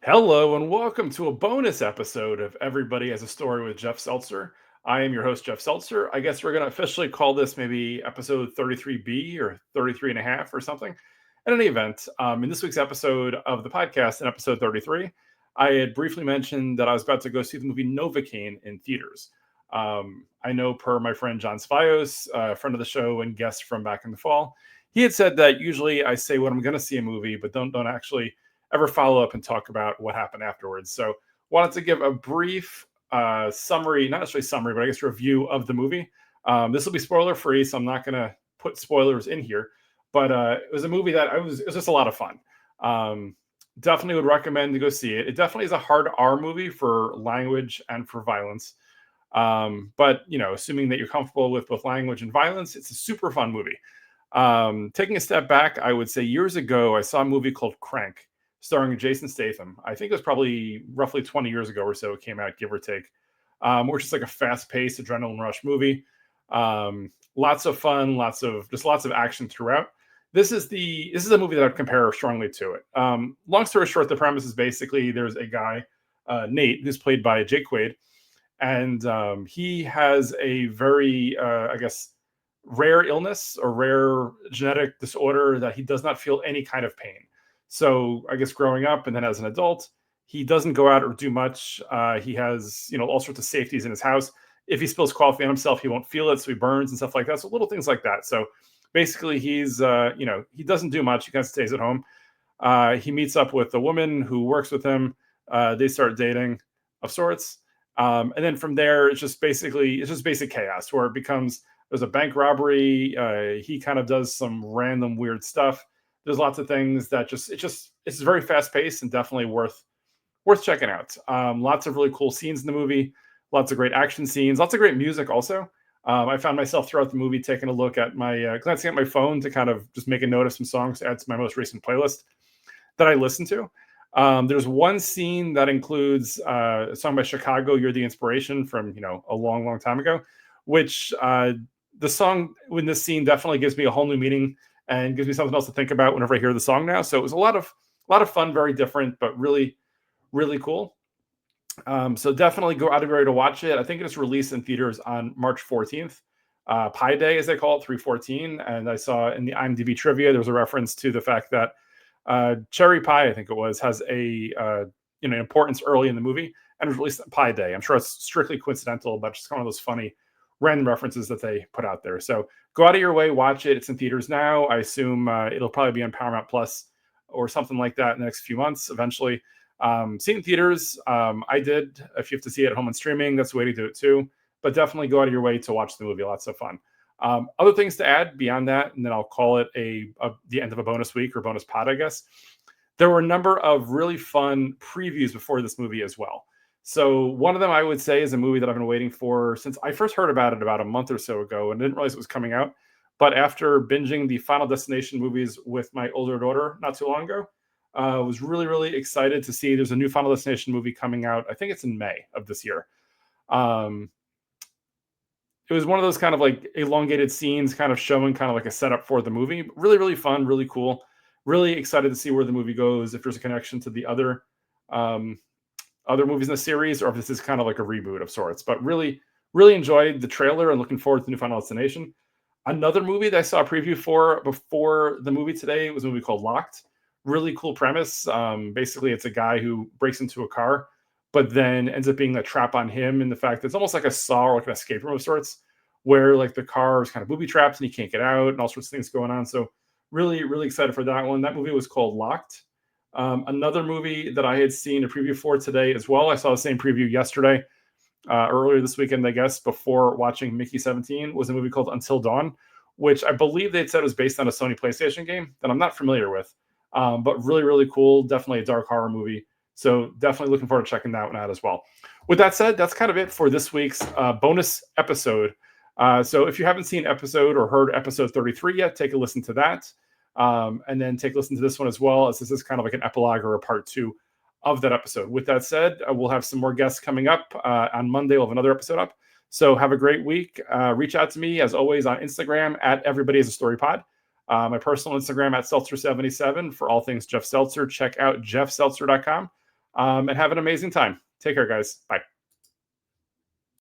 Hello and welcome to a bonus episode of Everybody Has a Story with Jeff Seltzer. I am your host, Jeff Seltzer. I guess we're going to officially call this maybe episode 33B or 33 and a half or something. In any event, in this week's episode of the podcast, in episode 33, I had briefly mentioned that I was about to go see the movie Novocaine in theaters. I know per my friend John Spios, a friend of the show and guest from back in the fall, he had said that usually I say when I'm going to see a movie, but don't actually ever follow up and talk about what happened afterwards. So wanted to give a brief summary, not necessarily summary, but I guess review of the movie. This will be spoiler free, so I'm not going to put spoilers in here. But it was a movie that it was just a lot of fun. Definitely would recommend to go see it. It definitely is a hard R movie for language and for violence. But assuming that you're comfortable with both language and violence, it's a super fun movie. Taking a step back, I would say years ago I saw a movie called Crank, starring Jason Statham. I think it was probably roughly 20 years ago or so it came out, give or take. Which is like a fast-paced adrenaline rush movie. Lots of fun, lots of action throughout. This is a movie that I'd compare strongly to it. Long story short, the premise is basically there's a guy, Nate, who's played by Jake Quaid, and he has a very, I guess, rare illness or rare genetic disorder that he does not feel any kind of pain. So I guess growing up and then as an adult, he doesn't go out or do much. He has, all sorts of safeties in his house. If he spills coffee on himself, he won't feel it, so he burns and stuff like that. So little things like that. So basically, he's, he doesn't do much. He kind of stays at home. He meets up with a woman who works with him. They start dating of sorts. And then from there, it's just basic chaos where it becomes there's a bank robbery. He kind of does some random weird stuff. There's lots of things that it's very fast paced and definitely worth checking out. Lots of really cool scenes in the movie, lots of great action scenes, lots of great music also. I found myself throughout the movie taking a look at glancing at my phone to kind of just make a note of some songs to add to my most recent playlist that I listened to. There's one scene that includes a song by Chicago, "You're the Inspiration" from a long, long time ago, which the song in this scene definitely gives me a whole new meaning and gives me something else to think about whenever I hear the song now. So it was a lot of fun, very different, but really, really cool. So definitely go out of your way to watch it. I think it's released in theaters on March 14th. Pi Day, as they call it, 314. And I saw in the IMDb trivia, there was a reference to the fact that Cherry Pie, I think it was, has a importance early in the movie and was released on Pi Day. I'm sure it's strictly coincidental, but just kind of those funny random references that they put out there. So go out of your way, watch it. It's in theaters now. I assume it'll probably be on Paramount Plus or something like that in the next few months eventually. See it in theaters. I did. If you have to see it at home on streaming, that's the way to do it too. But definitely go out of your way to watch the movie. Lots of fun. Other things to add beyond that, and then I'll call it the end of a bonus week or bonus pod, I guess. There were a number of really fun previews before this movie as well. So one of them I would say is a movie that I've been waiting for since I first heard about it about a month or so ago and didn't realize it was coming out. But after binging the Final Destination movies with my older daughter not too long ago, was really, really excited to see there's a new Final Destination movie coming out. I think it's in May of this year. It was one of those kind of like elongated scenes kind of showing kind of like a setup for the movie. Really, really fun, really cool. Really excited to see where the movie goes, if there's a connection to the other movies in the series, or if this is kind of like a reboot of sorts. But really, really enjoyed the trailer and looking forward to the new Final Destination. Another movie that I saw a preview for before the movie today was a movie called Locked. Really cool premise. Basically, it's a guy who breaks into a car, but then ends up being a trap on him in the fact that it's almost like a Saw or like an escape room of sorts, where like the car is kind of booby trapped and he can't get out and all sorts of things going on. So really, really excited for that one. That movie was called Locked. Another movie that I had seen a preview for today as well. I saw the same preview yesterday, earlier this weekend, I guess, before watching Mickey 17, was a movie called Until Dawn, which I believe they said was based on a Sony PlayStation game that I'm not familiar with. But really, really cool. Definitely a dark horror movie. So definitely looking forward to checking that one out as well. With that said, that's kind of it for this week's bonus episode. So if you haven't seen episode or heard episode 33 yet, take a listen to that. And then take a listen to this one as well, as this is kind of like an epilogue or a part two of that episode. With that said, we'll have some more guests coming up. On Monday, we'll have another episode up. So have a great week. Reach out to me, as always, on Instagram at Everybody Has a Story Pod. My personal Instagram at Seltzer77 for all things Jeff Seltzer. Check out jeffseltzer.com. and have an amazing time. Take care, guys. Bye.